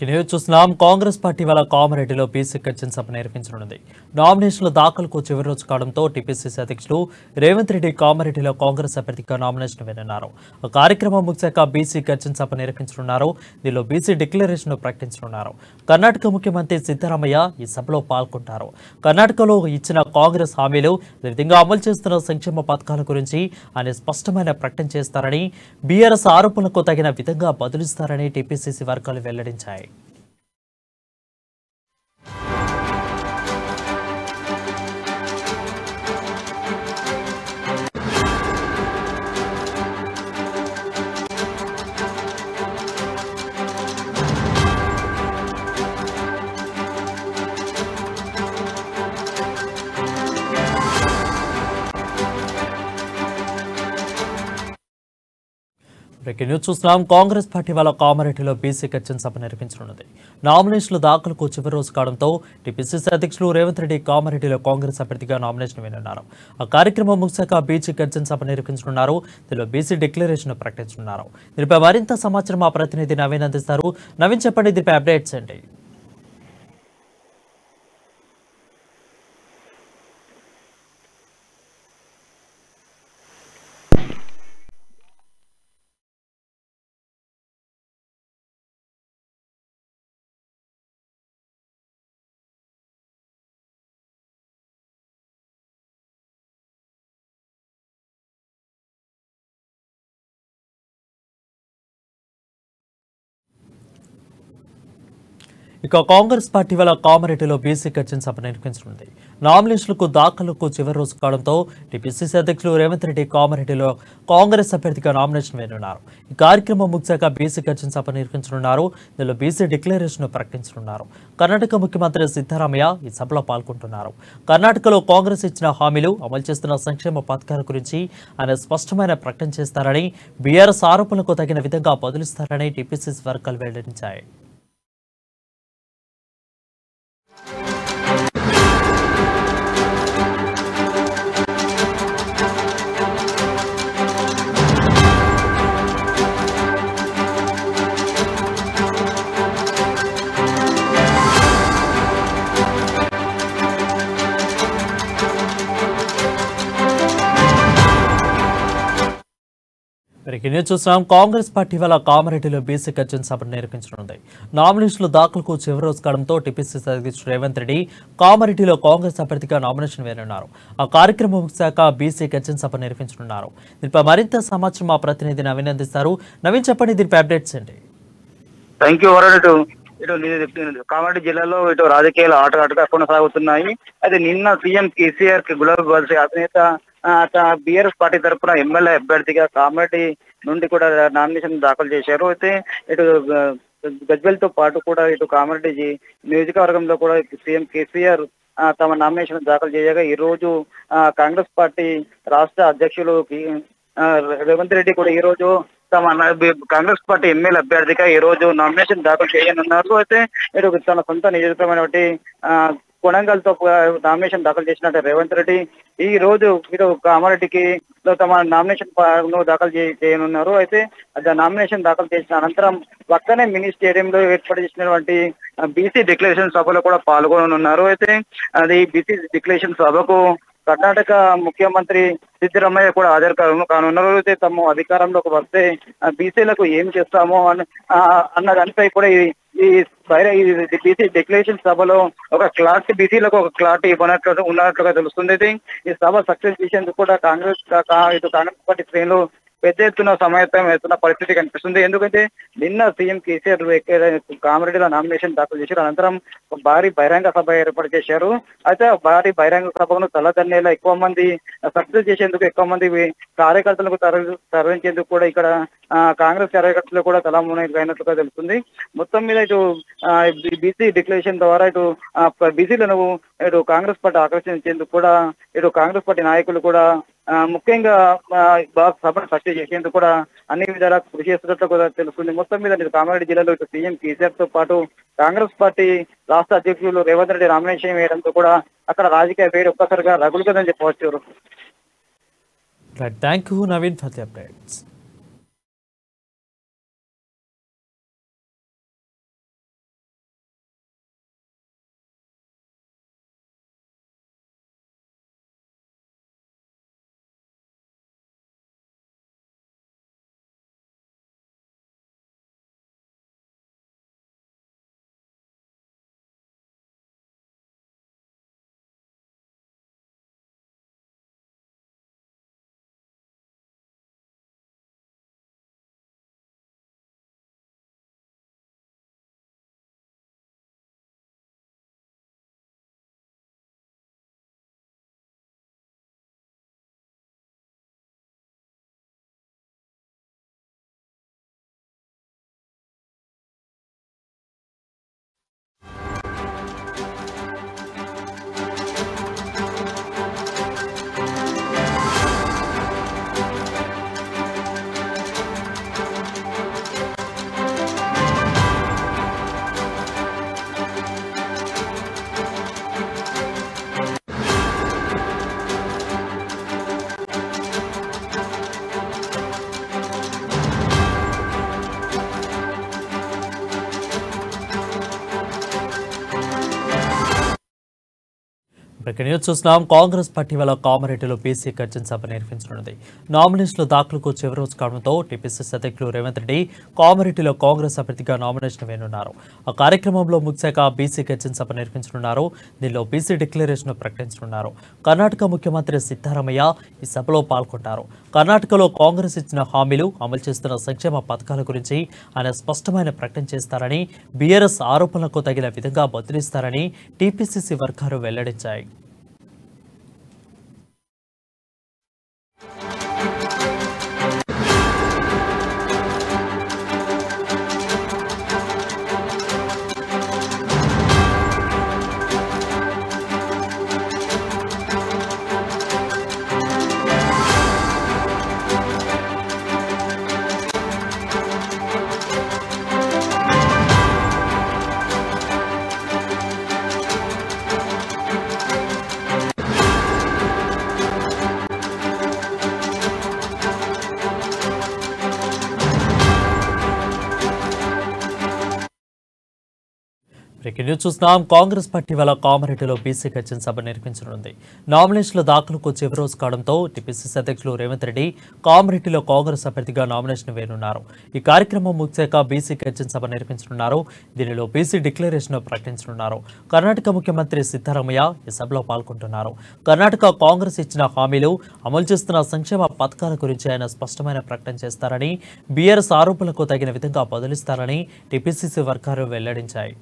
News చూస్తున్నాం. Congress party వాళ్ళ కామారెడ్డిలో బీసీ కన్వెన్షన్ సభ నిర్వహించనుంది. నామినేషన్ల దాఖలకు చివరి రోజు కావడంతో టీపీసీసీ అధ్యక్షులు రేవంత్ రెడ్డి కామారెడ్డిలో కాంగ్రెస్ అభ్యర్థిగా నామినేషన్ వేయనున్నారు. ఆ కార్యక్రమం ముగిశాక బీసీ కన్వెన్షన్ సభ నిర్వహించనున్నారు. దీనిలో బీసీ డిక్లరేషన్ ప్రకటించనున్నారు. కర్ణాటక ముఖ్యమంత్రి సిద్ధరామయ్య ఈ సభలో పాల్గొంటారు. కర్ణాటకలో ఇచ్చిన కాంగ్రెస్ హామీలు, విధంగా అమలు చేస్తున్న సంక్షేమ పథకాల గురించి ఆయన స్పష్టమైన ప్రకటన చేస్తారని, బీఆర్ఎస్ ఆరోపణలకు తగిన విధంగా బదులిస్తారని టీపీసీసీ వర్గాలు వెల్లడించాయి. బ్రేకింగ్ న్యూస్ చూస్తున్నాం. కాంగ్రెస్ పార్టీ వాళ్ళ కామారెడ్డిలో బీసీ కన్వెన్షన్ సభ నిర్వహించనున్నది. నామినేషన్ల దాఖలకు చివరి రోజు కావడంతో టీపీసీసీ అధ్యక్షులు రేవంత్ రెడ్డి కామారెడ్డిలో కాంగ్రెస్ అభ్యర్థిగా నామినేషన్ వేయనున్నారు. ఆ కార్యక్రమం ముగిశాక బీసీ కన్వెన్షన్ సభ నిర్వహించనున్నారు. దీనిలో బీసీ డిక్లరేషన్ ప్రకటించనున్నారు. దీనిపై మరింత సమాచారం మా ప్రతినిధి నవీన్ అందిస్తారు. నవీన్, చెప్పండి, దీనిపై అప్డేట్స్ ఏంటి? ఇక కాంగ్రెస్ పార్టీ వల్ల కామారెడ్డిలో బీసీ కన్వెన్షన్ సభ నిర్వహించనుంది. నామినేషన్లకు దాఖలకు చివరి రోజు కావడంతో టీపీసీసీ అధ్యక్షులు రేవంత్ రెడ్డి కామారెడ్డిలో కాంగ్రెస్ అభ్యర్థిగా నామినేషన్ వేయనున్నారు. ఈ కార్యక్రమం ముగిశాక బీసీ కన్వెన్షన్ సభ నిర్వహించనున్నారు. దీనిలో బీసీ డిక్లరేషన్ ప్రకటించనున్నారు. కర్ణాటక ముఖ్యమంత్రి సిద్ధరామయ్య ఈ సభలో పాల్గొంటున్నారు. కర్ణాటకలో కాంగ్రెస్ ఇచ్చిన హామీలు, అమలు చేస్తున్న సంక్షేమ పథకాల గురించి ఆయన స్పష్టమైన ప్రకటన చేస్తారని, బీఆర్ఎస్ ఆరోపణలకు తగిన విధంగా బదులిస్తారని టీపీసీసీ వర్గాలు వెల్లడించాయి. న్యూస్ చూస్తున్నాం. కాంగ్రెస్ పార్టీ వల్ల కామారెడ్డిలో బీసీ కన్వెన్షన్ సభ నిర్వహించనుంది. నామినేషన్ల దాఖలకు చివరి రోజు కావడంతో టీపీసీసీ అధ్యక్షుడు రేవంత్ రెడ్డి కామారెడ్డిలో కాంగ్రెస్ అభ్యర్థిగా నామినేషన్ వేయనున్నారు. ఆ కార్యక్రమం ముగిశాక బీసీ కన్వెన్షన్ సభ నిర్వహించనున్నారు. దీనిపై మరింత సమాచారం మా ప్రతినిధి నవీన్ అందిస్తారు. నవీన్, చెప్పండి, దీనిపై అప్డేట్స్ ఏంటి? Thank you Varun. ఇటు కామారెడ్డి జిల్లాలో ఇటు రాజకీయాలు ఆటగా కొనసాగుతున్నాయి. అయితే నిన్న సీఎం కేసీఆర్ కి గులాబీ బాల్సి అధినేత బీఆర్ఎస్ పార్టీ తరఫున ఎమ్మెల్యే అభ్యర్థిగా కామారెడ్డి నుండి కూడా నామినేషన్ దాఖలు చేశారు. అయితే ఇటు గజ్వెల్ తో పాటు కూడా ఇటు కామారెడ్డి నియోజకవర్గంలో కూడా సీఎం కేసీఆర్ తమ నామినేషన్ దాఖలు చేయగా ఈ రోజు కాంగ్రెస్ పార్టీ రాష్ట్ర అధ్యక్షులు రేవంత్ రెడ్డి కూడా ఈ రోజు తమ కాంగ్రెస్ పార్టీ ఎమ్మెల్యే అభ్యర్థిగా ఈ రోజు నామినేషన్ దాఖలు చేయనున్నారు. అయితే ఇటు తన సొంత నియోజకమైనటువంటి కొడంగల్ తో నామినేషన్ దాఖలు చేసినట్టు రేవంత్ రెడ్డి ఈ రోజు ఇటు కామారెడ్డికి తమ నామినేషన్ దాఖలు చేయనున్నారు. అయితే నామినేషన్ దాఖలు చేసిన అనంతరం పక్కనే మినీ స్టేడియంలో ఏర్పాటు చేసినటువంటి బీసీ డిక్లరేషన్ సభలో కూడా పాల్గొననున్నారు. అయితే అది బీసీ డిక్లరేషన్ సభకు కర్ణాటక ముఖ్యమంత్రి సిద్ధరామయ్య కూడా హాజరు కానున్నారు. అయితే తమ అధికారంలోకి వస్తే బీసీలకు ఏం చేస్తామో అన్న దానిపై కూడా ఈ బీసీ డిక్లరేషన్ సభలో ఒక క్లారిటీ, బీసీలకు ఒక క్లారిటీ ఉన్నట్లుగా తెలుస్తుంది. ఈ సభ సక్సెస్ చేసేందుకు కూడా కాంగ్రెస్ పార్టీ శ్రేణులు పెద్ద ఎత్తున సమాయత్తం అవుతున్న పరిస్థితి కనిపిస్తుంది. ఎందుకంటే నిన్న సీఎం కేసీఆర్ కామారెడ్డిలో నామినేషన్ దాఖలు చేశారు. అనంతరం భారీ బహిరంగ సభ ఏర్పాటు చేశారు. అయితే భారీ బహిరంగ సభను తలదన్నేలా ఎక్కువ మంది సక్సెస్ చేసేందుకు ఎక్కువ మంది కార్యకర్తలకు తరలించేందుకు కూడా ఇక్కడ కాంగ్రెస్ కార్యకర్తలు కూడా తలమునైనట్లుగా తెలుస్తుంది. మొత్తం మీద ఇటు బీసీ డిక్లరేషన్ ద్వారా ఇటు బీసీలను ఇటు కాంగ్రెస్ పార్టీ ఆకర్షించేందుకు కూడా ఇటు కాంగ్రెస్ పార్టీ నాయకులు కూడా ముఖ్యంగా సభను సక్సెస్ చేసేందుకు కూడా అన్ని విధాలా కృషి చేస్తున్నట్లు కూడా తెలుస్తుంది. మొత్తం మీద కామారెడ్డి జిల్లాలో ఇటు సీఎం కేసీఆర్ తో పాటు కాంగ్రెస్ పార్టీ రాష్ట్ర అధ్యక్షులు రేవంత్ రెడ్డి నామినేషన్ వేయడంతో కూడా అక్కడ రాజకీయ వేడి ఒక్కసారిగా రగులుతుందని చెప్పవచ్చు. Thank you Naveen for the updates. Breaking news చూస్తున్నాం. కాంగ్రెస్ పార్టీ వల్ల కామారెడ్డిలో బీసీ గర్జన సభ నిర్వహించనున్నది. నామినేషన్ల దాఖలకు చివరి రోజు కావడంతో టీపీసీసీ అధ్యక్షులు రేవంత్ రెడ్డి కామారెడ్డిలో కాంగ్రెస్ అభ్యర్థిగా నామినేషన్ వేయనున్నారు. ఆ కార్యక్రమంలో ముఖ్యంగా బీసీ గర్జన సభ నిర్వహించనున్నారు. దీనిలో బీసీ డిక్లరేషన్ ప్రకటించనున్నారు. కర్ణాటక ముఖ్యమంత్రి సిద్ధరామయ్య ఈ సభలో పాల్గొంటారు. కర్ణాటకలో కాంగ్రెస్ ఇచ్చిన హామీలు, అమలు చేస్తున్న సంక్షేమ పథకాల గురించి ఆయన స్పష్టమైన ప్రకటన చేస్తారని, బీఆర్ఎస్ ఆరోపణలకు తగిన విధంగా బదిలిస్తారని టీపీసీసీ వర్గాలు వెల్లడించాయి. బ్రేకింగ్ న్యూస్ చూస్తున్నాం. కాంగ్రెస్ పార్టీ వల్ల కామారెడ్డిలో బీసీ గర్జన సభ నిర్వహించనుంది. నామినేషన్ల దాఖలకు చివరి రోజు కావడంతో టీపీసీసీ అధ్యక్షులు రేవంత్ రెడ్డి కామారెడ్డిలో కాంగ్రెస్ అభ్యర్థిగా నామినేషన్ వేయనున్నారు. ఈ కార్యక్రమం ముగిశాక బీసీ గర్జన సభ నిర్వహించనున్నారు. దీనిలో బీసీ డిక్లరేషన్ ప్రకటించనున్నారు. కర్ణాటక ముఖ్యమంత్రి సిద్ధరామయ్య ఈ సభలో పాల్గొంటున్నారు. కర్ణాటక కాంగ్రెస్ ఇచ్చిన హామీలు, అమలు చేస్తున్న సంక్షేమ పథకాల గురించి ఆయన స్పష్టమైన ప్రకటన చేస్తారని, బీఆర్ఎస్ ఆరోపణలకు తగిన విధంగా బదులిస్తారని టీపీసీసీ వర్గాలు వెల్లడించాయి.